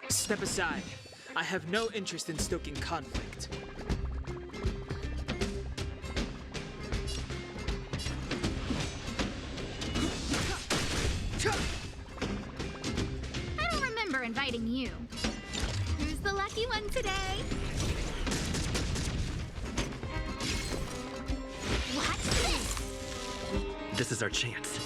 Step aside. I have no interest in stoking conflict. I don't remember inviting you. Who's the lucky one today? What's this? This is our chance.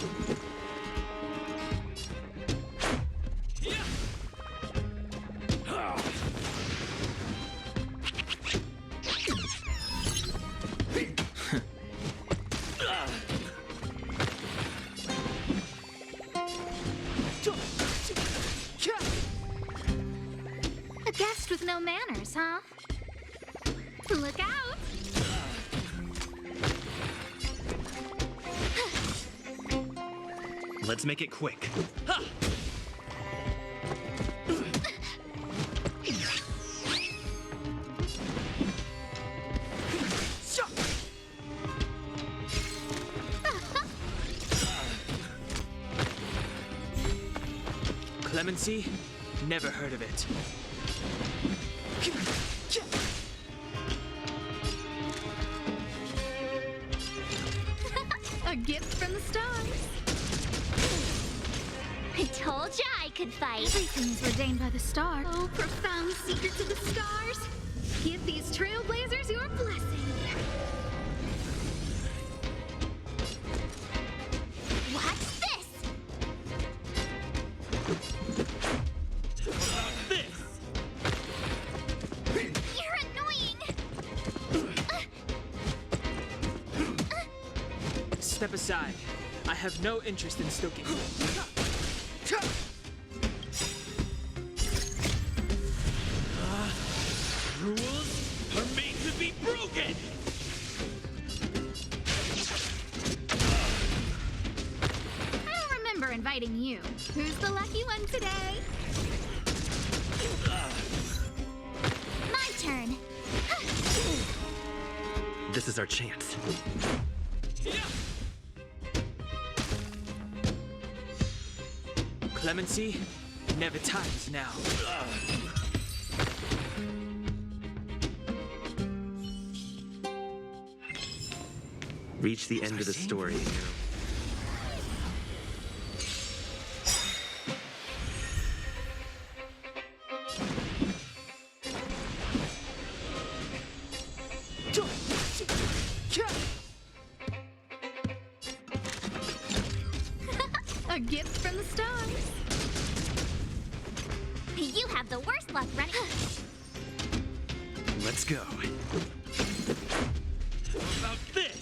A guest with no manners, huh? Look out! Let's make it quick. Clemency? Never heard of it. A gift from the stars. I told ya I could fight. Everything is ordained by the stars. Oh, profound secrets of the stars. Give these trailblazers your blessing. What's this? You're annoying. Step aside. I have no interest in stoking. Rules are made to be broken! I don't remember inviting you. Who's the lucky one today? My turn. This is our chance. Clemency? Never times now. Reach the end of the story. A gift from the stars. You have the worst luck running. Let's go. How about this?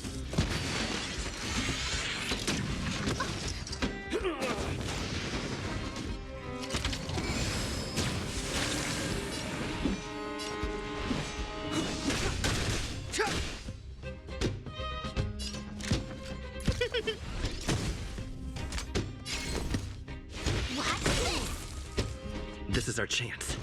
What's this? This is our chance.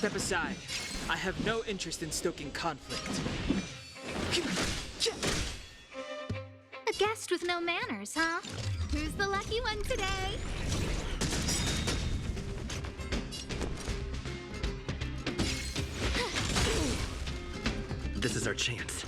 Step aside. I have no interest in stoking conflict. A guest with no manners, huh? Who's the lucky one today? This is our chance.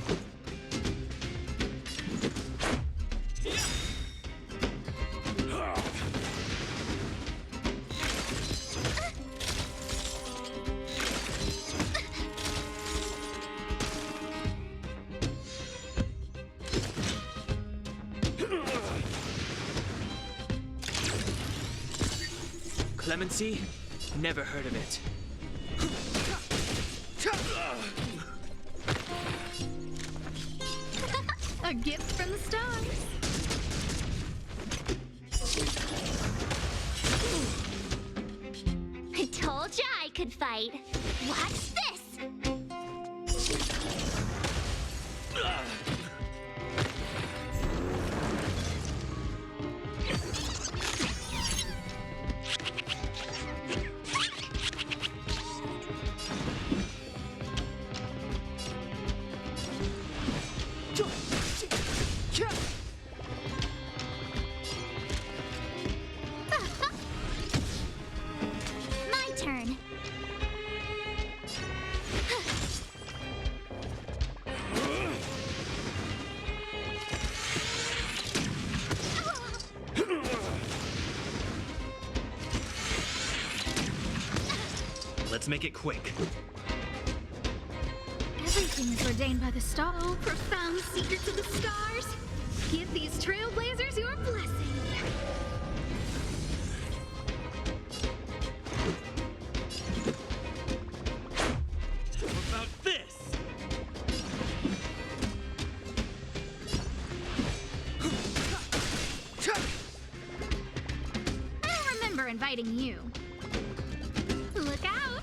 Clemency? Never heard of it. A gift from the stars. I told ya I could fight. Watch this! My turn. Let's make it quick. Everything is ordained by the star. Oh, profound secrets of the stars. Give these trailblazers your blessing. How about this? I don't remember inviting you. Look out!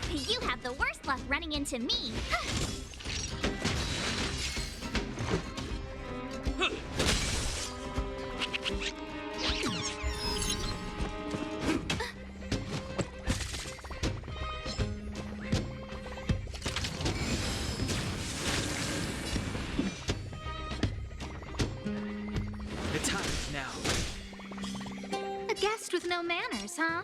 You have the worst luck running into me. The time is now. A guest with no manners, huh?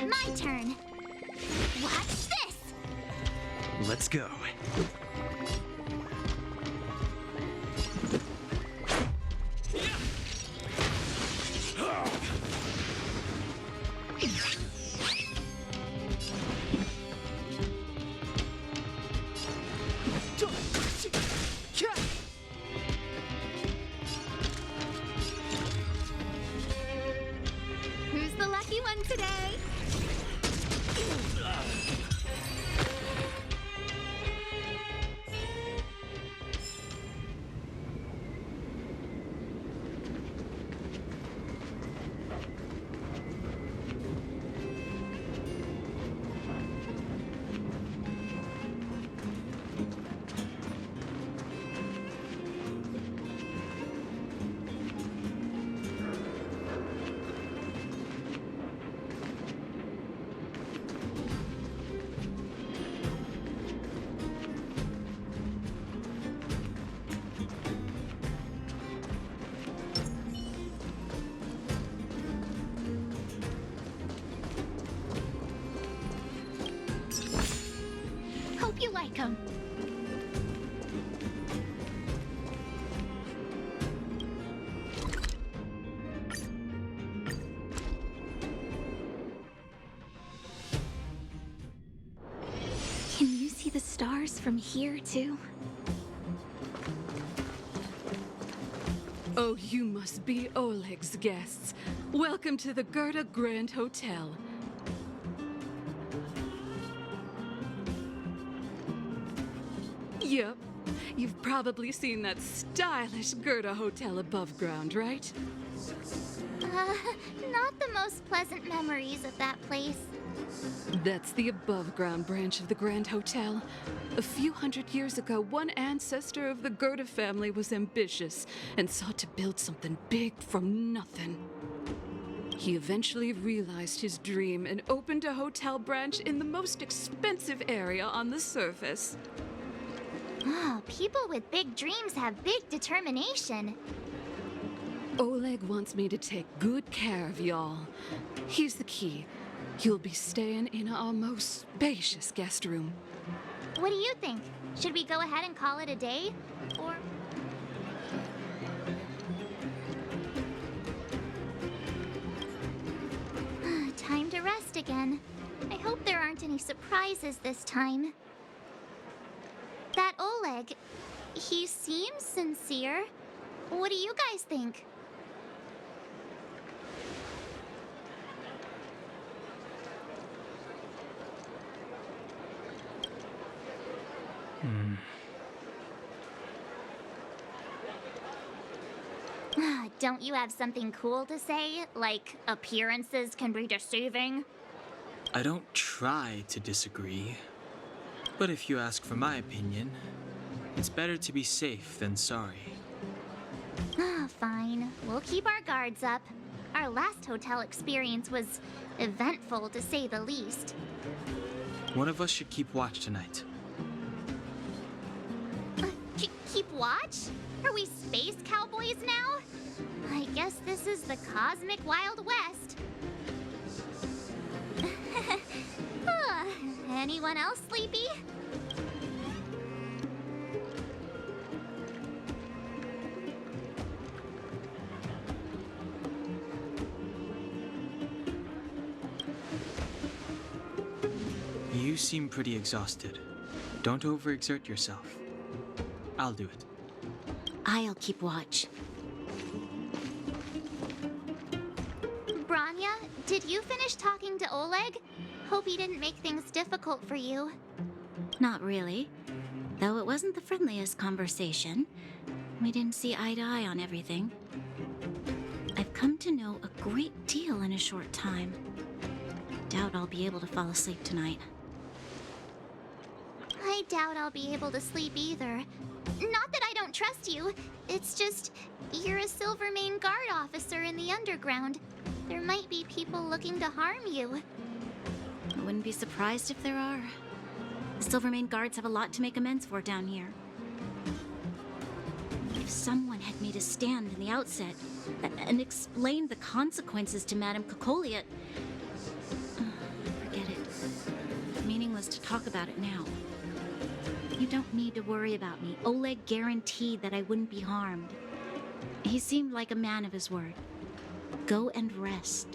My turn. Watch this! Let's go. Who's the lucky one today? Hope you like them. Can you see the stars from here, too? Oh, you must be Oleg's guests. Welcome to the Gerda Grand Hotel. Yep. You've probably seen that stylish Gerda Hotel above ground, right? Not the most pleasant memories of that place. That's the above-ground branch of the Grand Hotel. A few hundred years ago, one ancestor of the Gerda family was ambitious and sought to build something big from nothing. He eventually realized his dream and opened a hotel branch in the most expensive area on the surface. Oh, people with big dreams have big determination. Oleg wants me to take good care of y'all. Here's the key. You'll be staying in our most spacious guest room. What do you think? Should we go ahead and call it a day? Or... Time to rest again. I hope there aren't any surprises this time. That Oleg, he seems sincere. What do you guys think? Don't you have something cool to say? Like, appearances can be deceiving? I don't try to disagree. But if you ask for my opinion, it's better to be safe than sorry. Fine. We'll keep our guards up. Our last hotel experience was eventful, to say the least. One of us should keep watch tonight. Keep watch? Are we space cowboys now? I guess this is the cosmic Wild West. Anyone else sleepy? You seem pretty exhausted. Don't overexert yourself. I'll do it. I'll keep watch. Branya, did you finish talking to Oleg? Hope he didn't make things difficult for you. Not really. Though it wasn't the friendliest conversation. We didn't see eye to eye on everything. I've come to know a great deal in a short time. Doubt I'll be able to fall asleep tonight. I doubt I'll be able to sleep either. Not that I don't trust you. It's just, you're a Silvermane Guard officer in the underground. There might be people looking to harm you. I wouldn't be surprised if there are. The Silvermane Guards have a lot to make amends for down here. If someone had made a stand in the outset and explained the consequences to Madame Cocolia... forget it. Meaningless to talk about it now. You don't need to worry about me. Oleg guaranteed that I wouldn't be harmed. He seemed like a man of his word. Go and rest.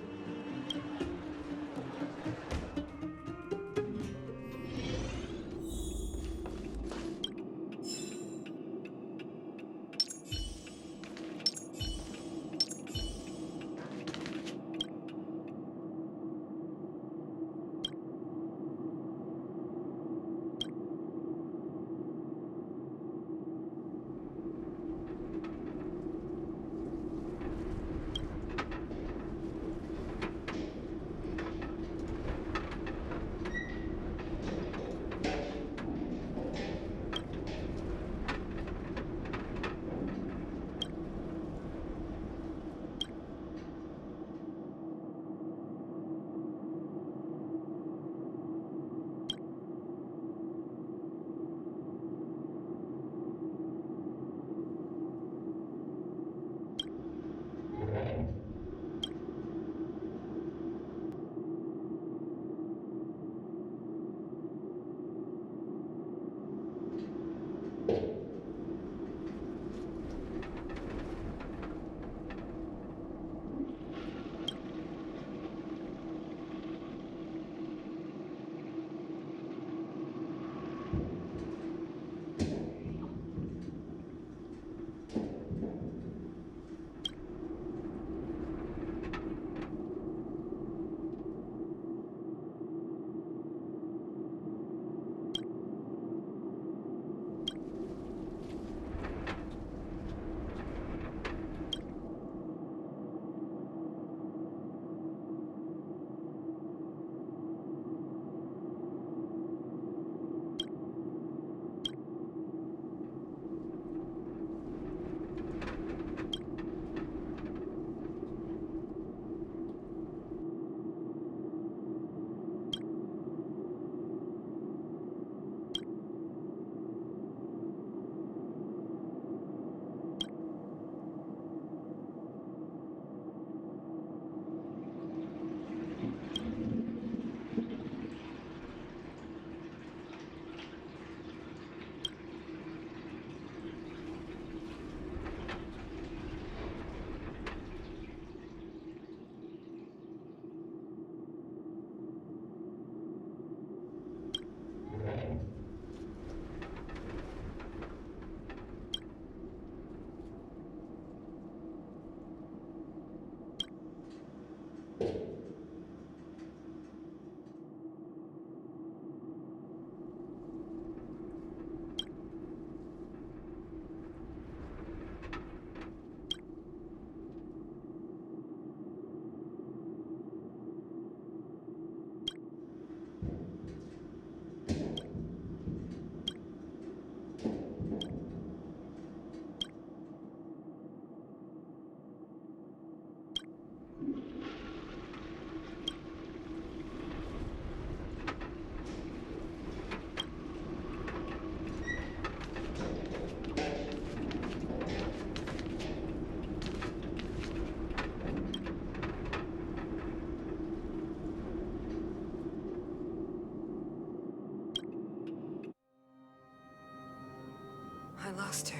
I lost her.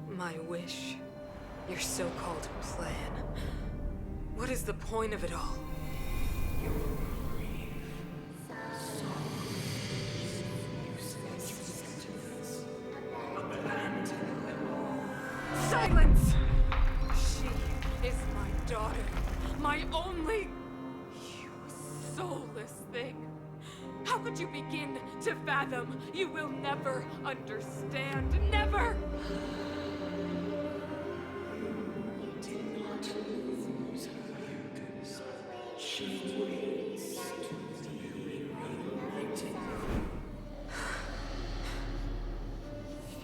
My wish. Your so-called plan. What is the point of it all? Silence! She is my daughter. My only... You soulless thing. How could you begin to fathom? You will never understand. Never!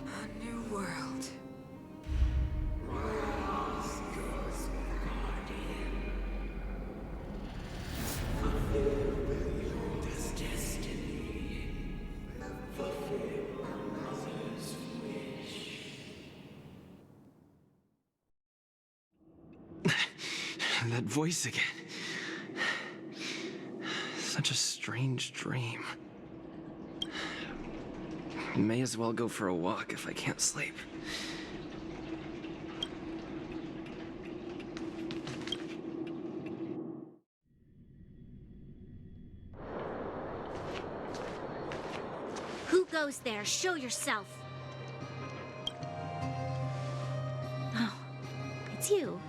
A new world. That voice again. Such a strange dream. May as well go for a walk if I can't sleep. Who goes there? Show yourself. Oh, it's you.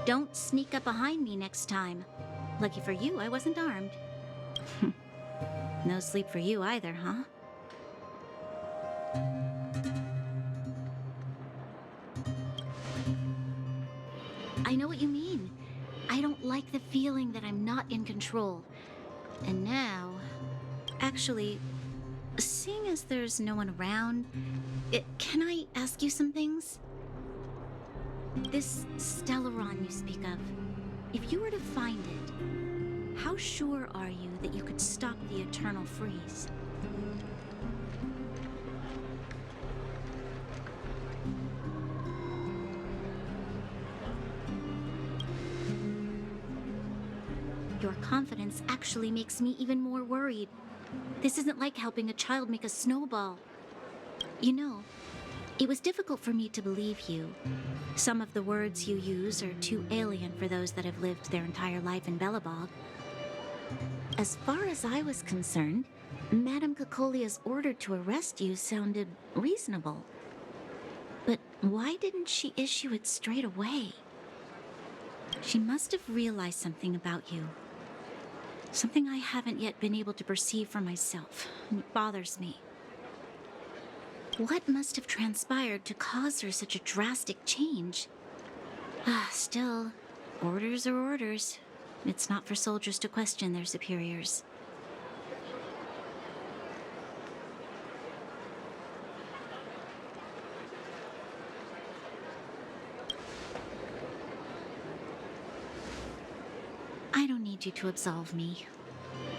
Don't sneak up behind me next time. Lucky for you, I wasn't armed. No sleep for you either, huh? I know what you mean. I don't like the feeling that I'm not in control. And now... Actually, seeing as there's no one around, can I ask you some things? This Stellaron you speak of, if you were to find it, how sure are you that you could stop the eternal freeze? Your confidence actually makes me even more worried. This isn't like helping a child make a snowball. You know, it was difficult for me to believe you. Some of the words you use are too alien for those that have lived their entire life in Belobog. As far as I was concerned, Madame Cocolia's order to arrest you sounded reasonable. But why didn't she issue it straight away? She must have realized something about you. Something I haven't yet been able to perceive for myself, and it bothers me. What must have transpired to cause her such a drastic change? Still, orders are orders. It's not for soldiers to question their superiors. I don't need you to absolve me.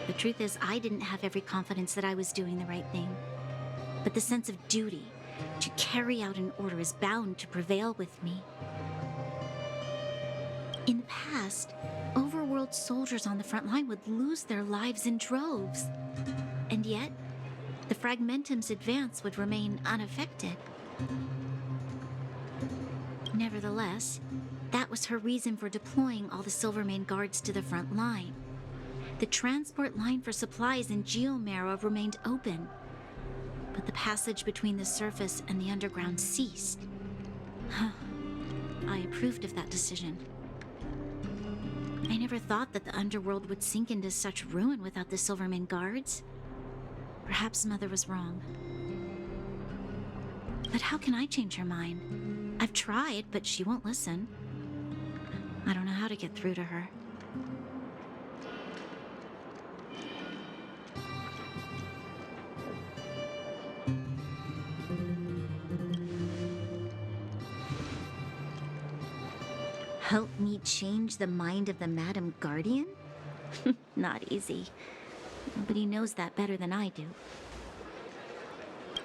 The truth is, I didn't have every confidence that I was doing the right thing. But the sense of duty to carry out an order is bound to prevail with me. In the past, overworld soldiers on the front line would lose their lives in droves. And yet, the Fragmentum's advance would remain unaffected. Nevertheless, that was her reason for deploying all the Silvermane guards to the front line. The transport line for supplies in Geomera remained open, but the passage between the surface and the underground ceased. I approved of that decision. I never thought that the underworld would sink into such ruin without the Silvermane guards. Perhaps Mother was wrong. But how can I change her mind? I've tried, but she won't listen. I don't know how to get through to her. Help me change the mind of the Madam Guardian? Not easy. Nobody knows that better than I do.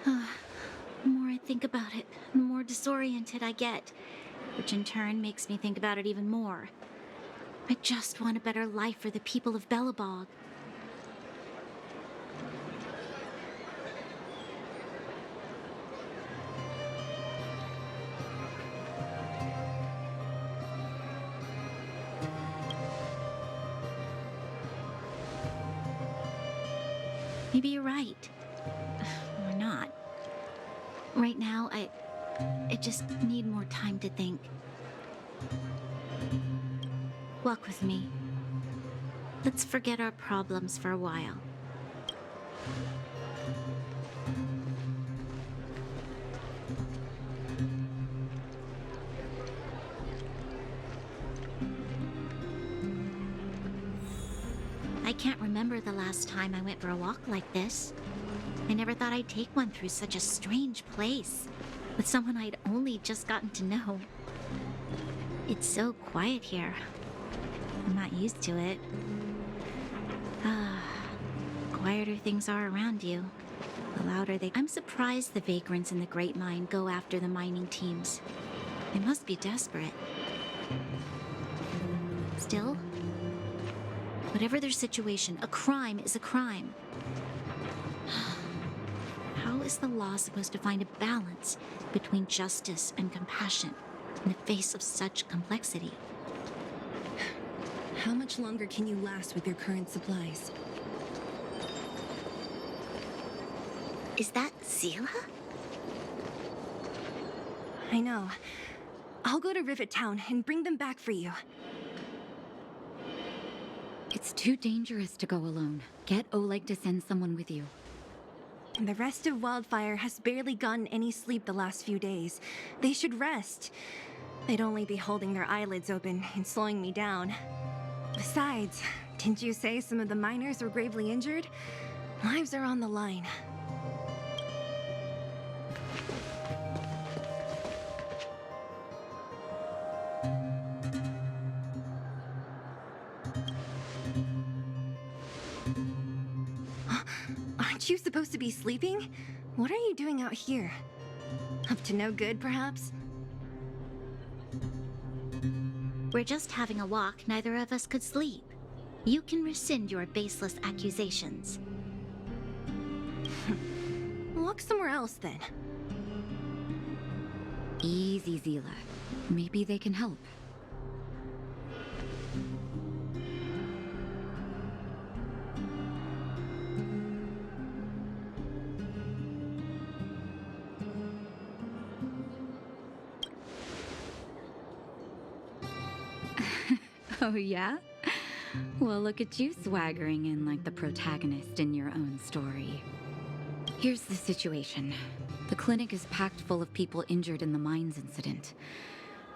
The more I think about it, the more disoriented I get, which in turn makes me think about it even more. I just want a better life for the people of Belobog. Maybe you're right. Or not. Right now, I just need more time to think. Walk with me. Let's forget our problems for a while. I can't remember the last time I went for a walk like this. I never thought I'd take one through such a strange place, with someone I'd only just gotten to know. It's so quiet here. I'm not used to it. Quieter things are around you, the louder they... I'm surprised the vagrants in the Great Mine go after the mining teams. They must be desperate. Still, whatever their situation, a crime is a crime. How is the law supposed to find a balance between justice and compassion in the face of such complexity? How much longer can you last with your current supplies? Is that Zila? I know. I'll go to Rivet Town and bring them back for you. It's too dangerous to go alone. Get Oleg to send someone with you. The rest of Wildfire has barely gotten any sleep the last few days. They should rest. They'd only be holding their eyelids open and slowing me down. Besides, didn't you say some of the miners were gravely injured? Lives are on the line. Aren't you supposed to be sleeping? What are you doing out here? Up to no good, perhaps? We're just having a walk. Neither of us could sleep. You can rescind your baseless accusations. Walk somewhere else, then. Easy, Zila. Maybe they can help. Oh, yeah? Well, look at you swaggering in like the protagonist in your own story. Here's the situation. The clinic is packed full of people injured in the mines incident.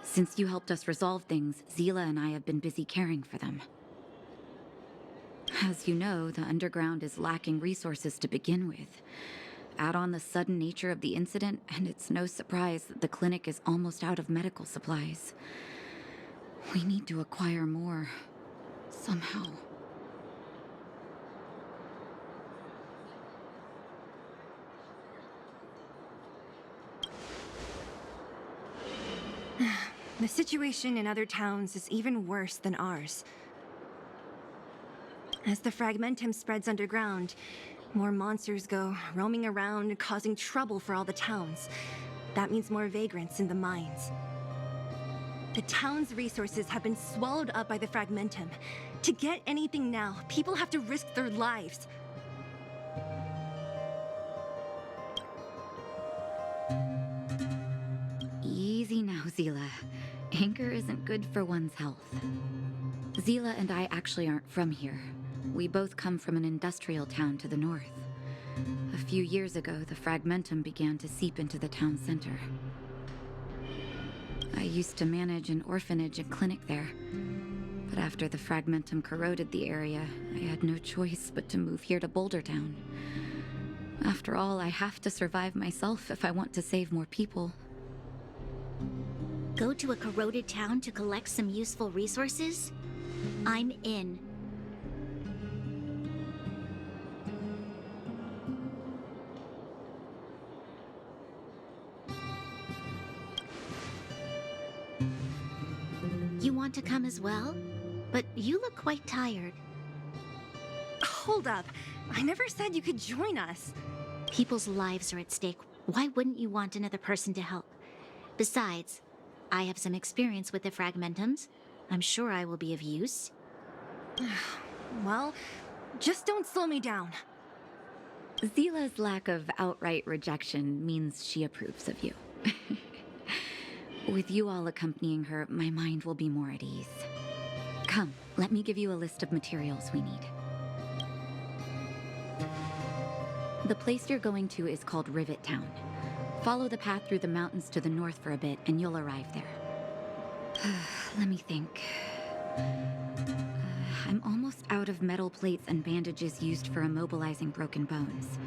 Since you helped us resolve things, Zila and I have been busy caring for them. As you know, the underground is lacking resources to begin with. Add on the sudden nature of the incident, and it's no surprise that the clinic is almost out of medical supplies. We need to acquire more, somehow. The situation in other towns is even worse than ours. As the fragmentum spreads underground, more monsters go roaming around, causing trouble for all the towns. That means more vagrants in the mines. The town's resources have been swallowed up by the fragmentum. To get anything now, people have to risk their lives. Easy now, Zila. Anger isn't good for one's health. Zila and I actually aren't from here. We both come from an industrial town to the north. A few years ago, the fragmentum began to seep into the town center. I used to manage an orphanage and clinic there. But after the fragmentum corroded the area, I had no choice but to move here to Boulder Town. After all, I have to survive myself if I want to save more people. Go to a corroded town to collect some useful resources? I'm in. You want to come as well? But you look quite tired. Hold up. I never said you could join us. People's lives are at stake. Why wouldn't you want another person to help? Besides, I have some experience with the fragmentums. I'm sure I will be of use. Well, just don't slow me down. Zila's lack of outright rejection means she approves of you. With you all accompanying her, my mind will be more at ease. Come, let me give you a list of materials we need. The place you're going to is called Rivet Town. Follow the path through the mountains to the north for a bit, and you'll arrive there. Let me think. I'm almost out of metal plates and bandages used for immobilizing broken bones.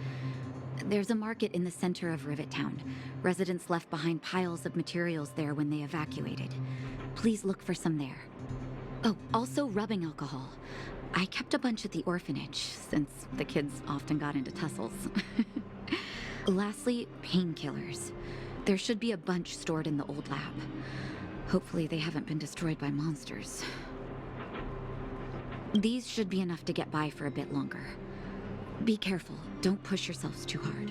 There's a market in the center of Rivet Town. Residents left behind piles of materials there when they evacuated. Please look for some there. Oh, also rubbing alcohol. I kept a bunch at the orphanage, since the kids often got into tussles. Lastly, painkillers. There should be a bunch stored in the old lab. Hopefully they haven't been destroyed by monsters. These should be enough to get by for a bit longer. Be careful, don't push yourselves too hard.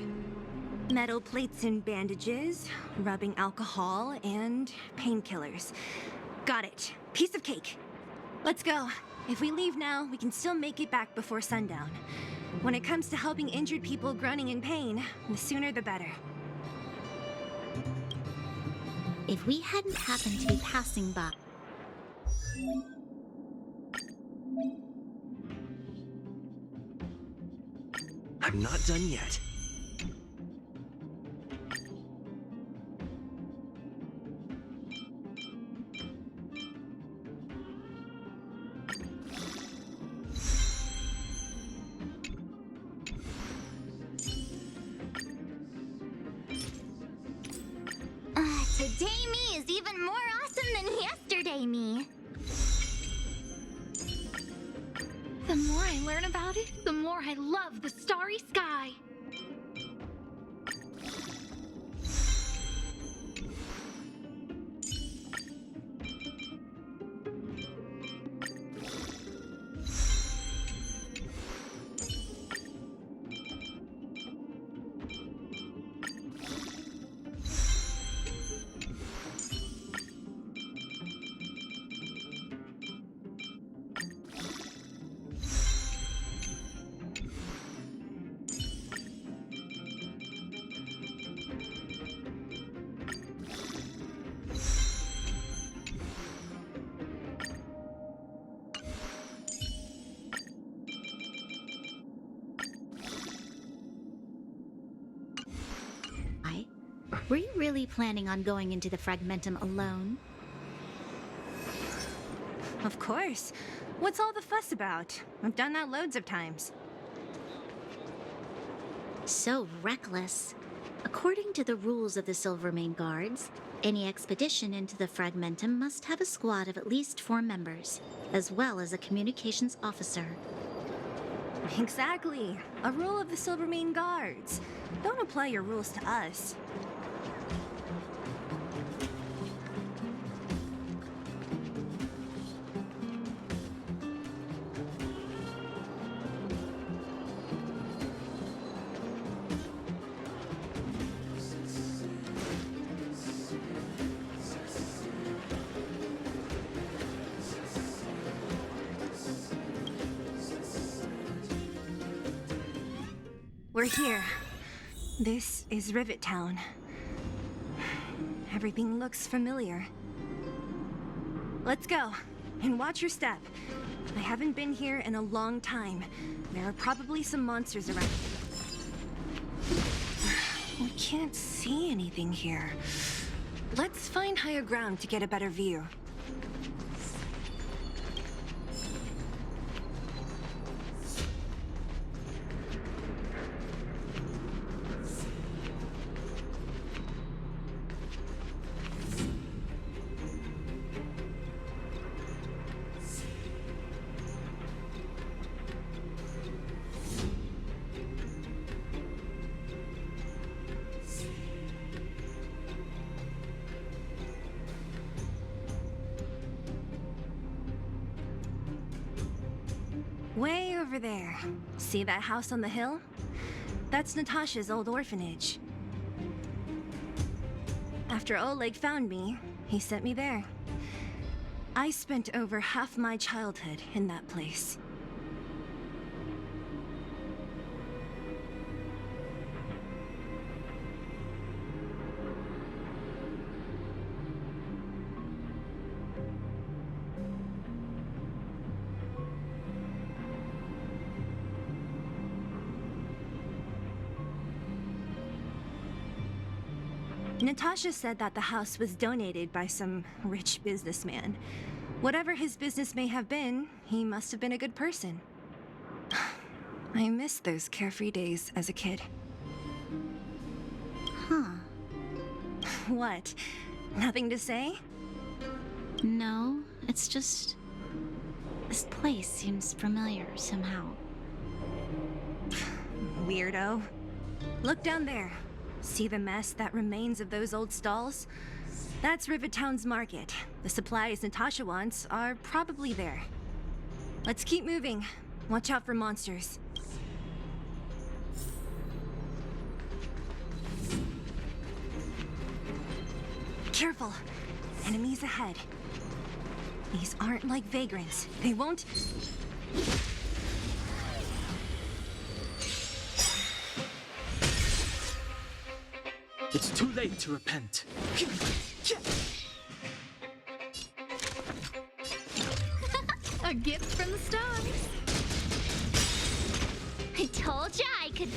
Metal plates and bandages, rubbing alcohol, and painkillers. Got it. Piece of cake. Let's go. If we leave now, we can still make it back before sundown. When it comes to helping injured people groaning in pain, the sooner the better. If we hadn't happened to be passing by... I'm not done yet. Today me is even more awesome than yesterday me. The more I learn about it, the more I love the starry sky. Were you really planning on going into the Fragmentum alone? Of course. What's all the fuss about? I've done that loads of times. So reckless. According to the rules of the Silvermane Guards, any expedition into the Fragmentum must have a squad of at least 4 members, as well as a communications officer. Exactly. A rule of the Silvermane Guards. Don't apply your rules to us. We're here. This is Rivet Town. Everything looks familiar. Let's go, and watch your step. I haven't been here in a long time. There are probably some monsters around. We can't see anything here. Let's find higher ground to get a better view. Way over there. See that house on the hill? That's Natasha's old orphanage. After Oleg found me, he sent me there. I spent over half my childhood in that place. Natasha said that the house was donated by some rich businessman. Whatever his business may have been, he must have been a good person. I miss those carefree days as a kid. Huh. What? Nothing to say? No, it's just... This place seems familiar somehow. Weirdo. Look down there. See the mess that remains of those old stalls? That's Rivettown's market. The supplies Natasha wants are probably there. Let's keep moving. Watch out for monsters. Careful. Enemies ahead. These aren't like vagrants. They won't... It's too late to repent. A gift from the stars. I told ya I could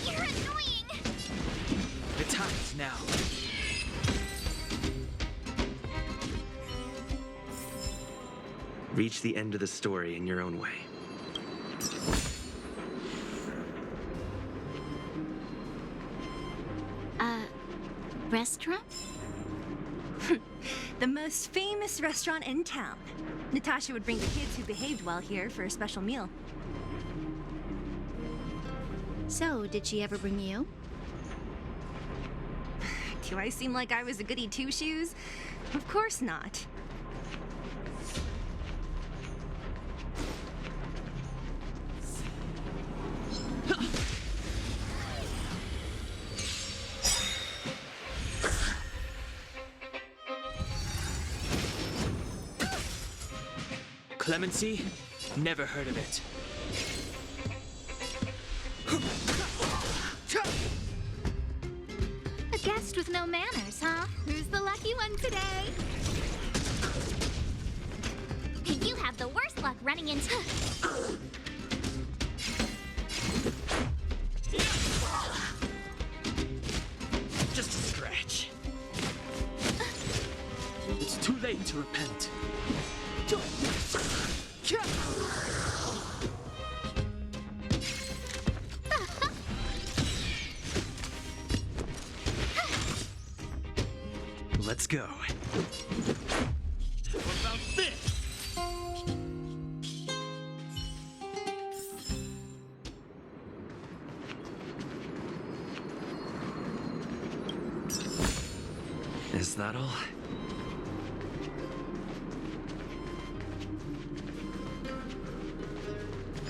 You're annoying! The time's now. Reach the end of the story in your own way. Restaurant? The most famous restaurant in town. Natasha would bring the kids who behaved well here for a special meal. So, did she ever bring you? Do I seem like I was a goody two-shoes? Of course not. Clemency? Never heard of it. A guest with no manners, huh? Who's the lucky one today? You have the worst luck running into... Just a scratch. It's too late to repent. Let's go. What about this? Is that all?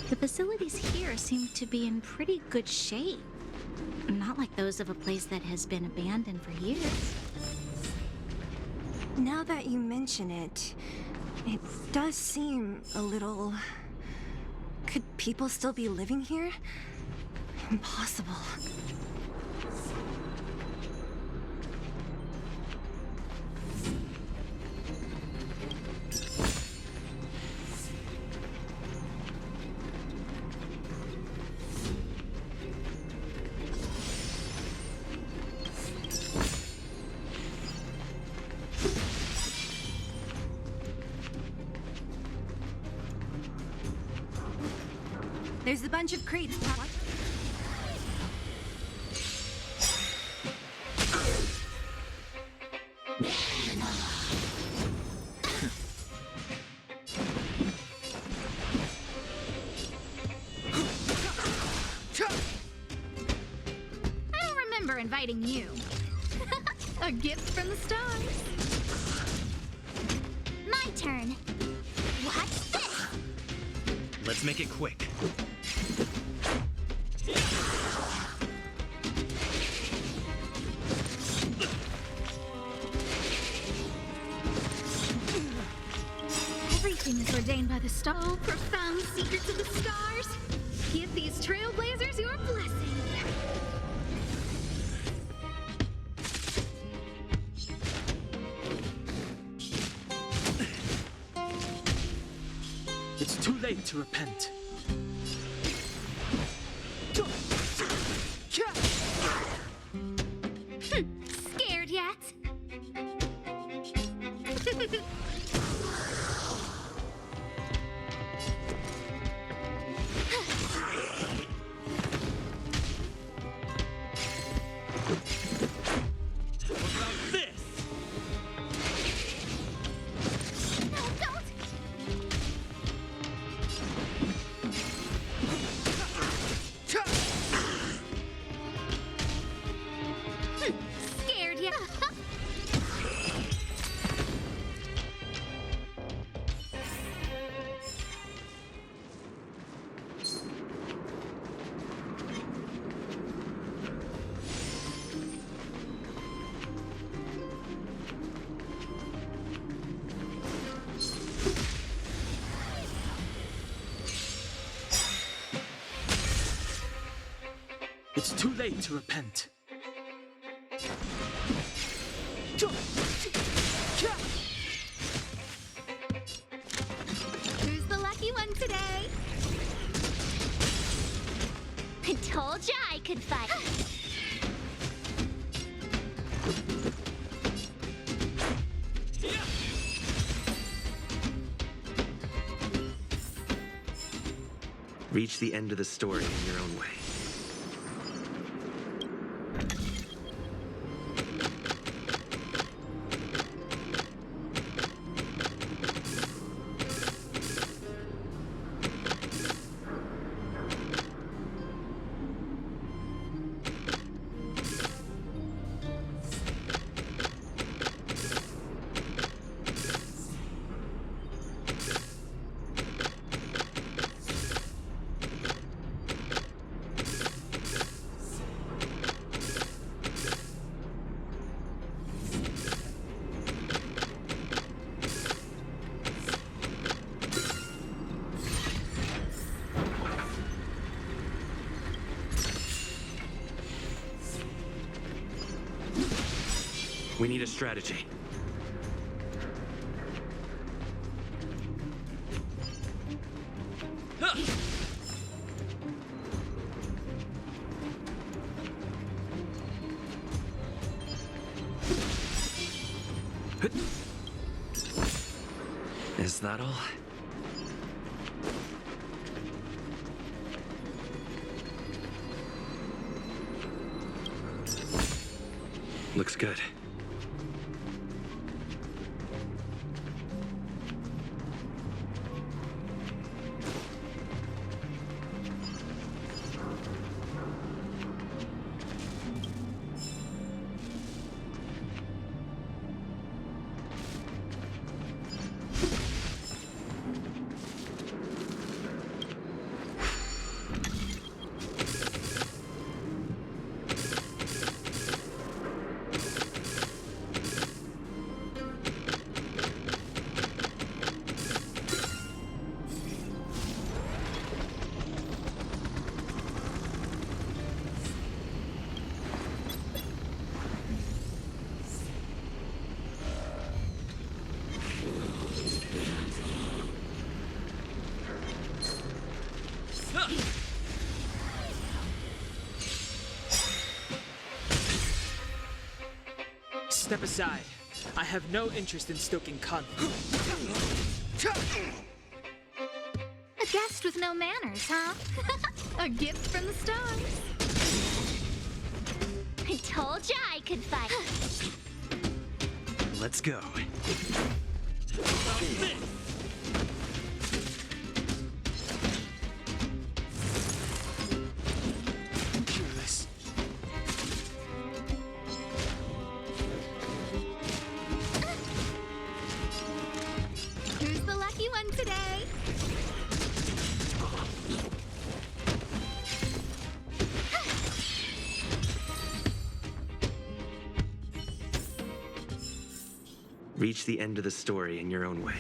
The facilities here seem to be in pretty good shape. Not like those of a place that has been abandoned for years. Now that you mention it, it does seem a little... Could people still be living here? Impossible. There's a bunch of crates. What? I don't remember inviting you. A gift from the stars. My turn. What's this? Let's make it quick. Everything is ordained by the star. Oh, profound secrets of the stars. Give these trailblazers your blessing. It's too late to repent. Scared yet? Scared yet? It's too late to repent. Who's the lucky one today? I told ya I could fight. Reach the end of the story in your own way. We need a strategy. Is that all? Looks good. Step aside. I have no interest in stoking conflict. A guest with no manners, huh? A gift from the stars. I told ya I could fight. Let's go. Careless. Who's the lucky one today? Reach the end of the story in your own way.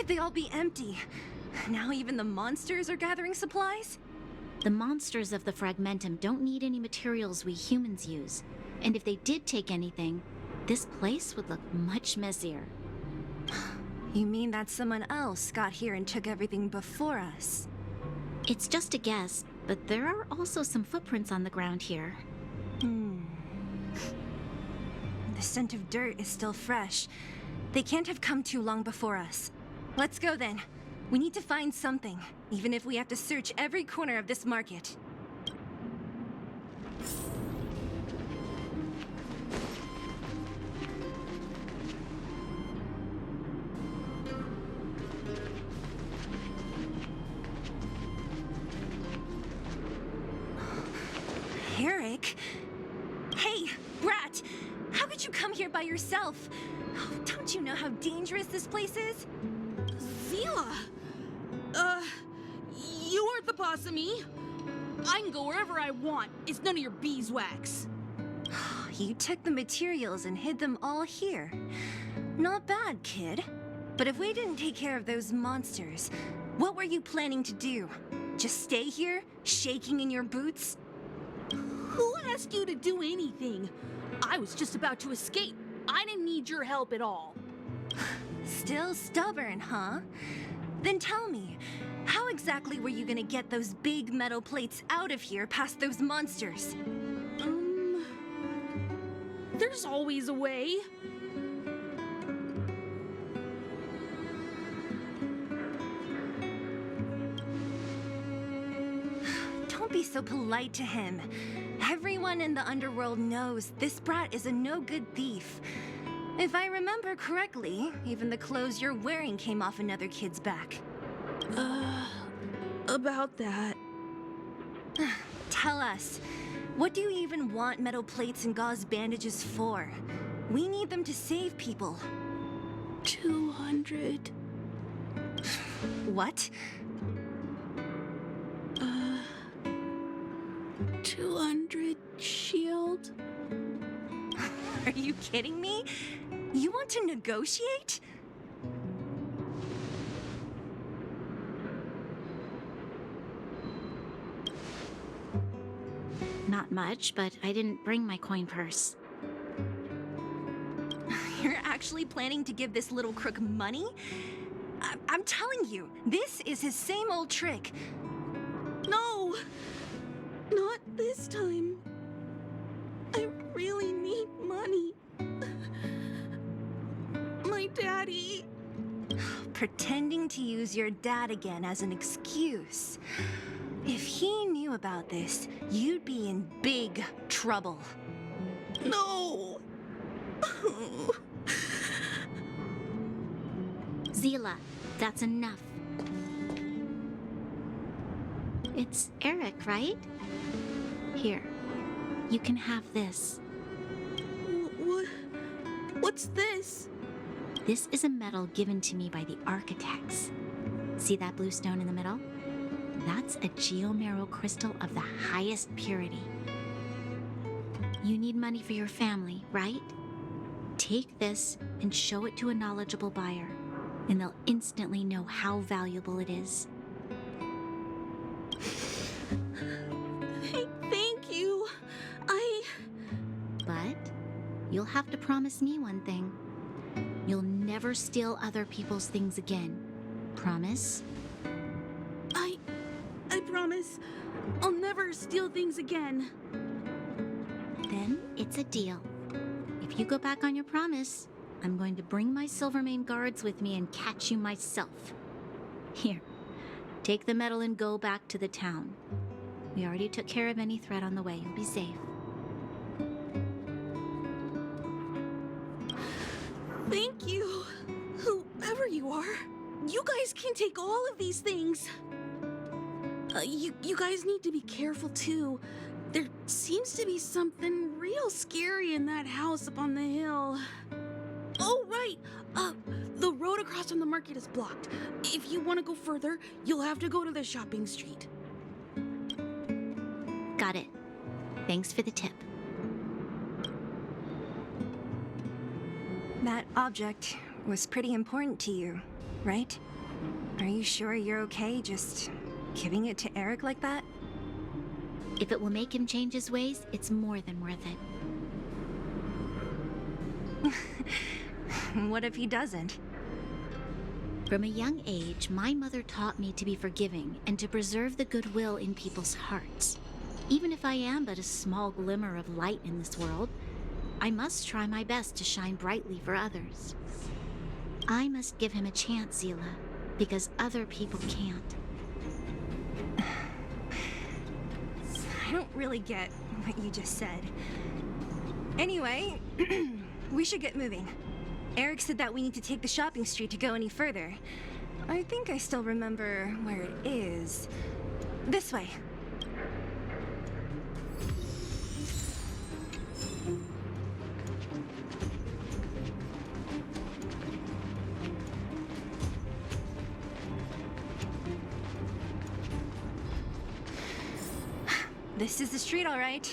could they all be empty? Now even the monsters are gathering supplies? The monsters of the Fragmentum don't need any materials we humans use. And if they did take anything, this place would look much messier. You mean that someone else got here and took everything before us? It's just a guess, but there are also some footprints on the ground here. The scent of dirt is still fresh. They can't have come too long before us. Let's go then. We need to find something, even if we have to search every corner of this market. Eric? Hey, Brat! How could you come here by yourself? Oh, don't you know how dangerous this place is? Zila! You aren't the boss of me. I can go wherever I want. It's none of your beeswax. You took the materials and hid them all here. Not bad, kid. But if we didn't take care of those monsters, what were you planning to do? Just stay here, shaking in your boots? Who asked you to do anything? I was just about to escape. I didn't need your help at all. Still stubborn, huh? Then tell me, how exactly were you gonna get those big metal plates out of here past those monsters? There's always a way. Don't be so polite to him. Everyone in the underworld knows this brat is a no-good thief. If I remember correctly, even the clothes you're wearing came off another kid's back. About that. Tell us, what do you even want metal plates and gauze bandages for? We need them to save people. 200. What? 200 shield? Are you kidding me? You want to negotiate? Not much, but I didn't bring my coin purse. You're actually planning to give this little crook money? I'm telling you, this is his same old trick. No! Not this time. I really need money. My daddy. Pretending to use your dad again as an excuse. If he knew about this, you'd be in big trouble. No! Zila, that's enough. It's Eric, right? Here, you can have this. What's this? This is a medal given to me by the architects. See that blue stone in the middle? That's a geomarrow crystal of the highest purity. You need money for your family, right? Take this and show it to a knowledgeable buyer, and they'll instantly know how valuable it is. Thank you. But you'll have to promise me one thing. You'll never steal other people's things again. Promise? I promise. I'll never steal things again. Then it's a deal. If you go back on your promise, I'm going to bring my Silvermane guards with me and catch you myself. Here, take the medal and go back to the town. We already took care of any threat on the way. You'll be safe. Thank you. Whoever you are, you guys can take all of these things. You guys need to be careful too. There seems to be something real scary in that house up on the hill. Oh, right. The road across from the market is blocked. If you want to go further, you'll have to go to the shopping street. Got it. Thanks for the tip. That object was pretty important to you. right? Are you sure you're okay just giving it to Eric like that? If it will make him change his ways, it's more than worth it. What if he doesn't? From a young age, my mother taught me to be forgiving and to preserve the goodwill in people's hearts. Even if I am but a small glimmer of light in this world, I must try my best to shine brightly for others. I must give him a chance, Zila, because other people can't. I don't really get what you just said. Anyway, we should get moving. Eric said that we need to take the shopping street to go any further. I think I still remember where it is. This way. This is the street, all right.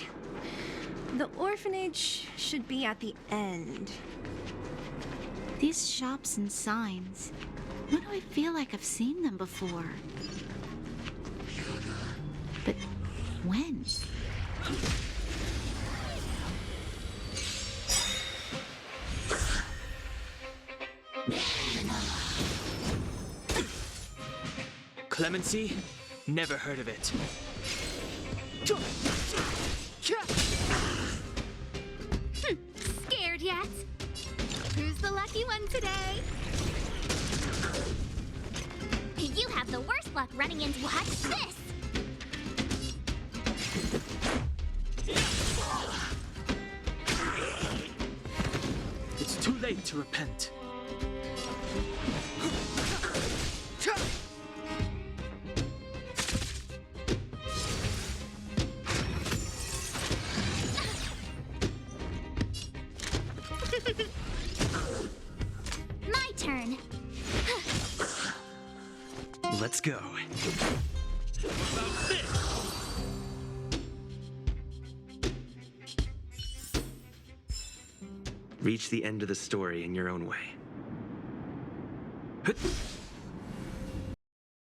The orphanage should be at the end. These shops and signs, why do I feel like I've seen them before? But when? Clemency? Never heard of it. Scared yet? Who's the lucky one today? You have the worst luck running into. Watch this! It's too late to repent. My turn. Let's go. Reach the end of the story in your own way.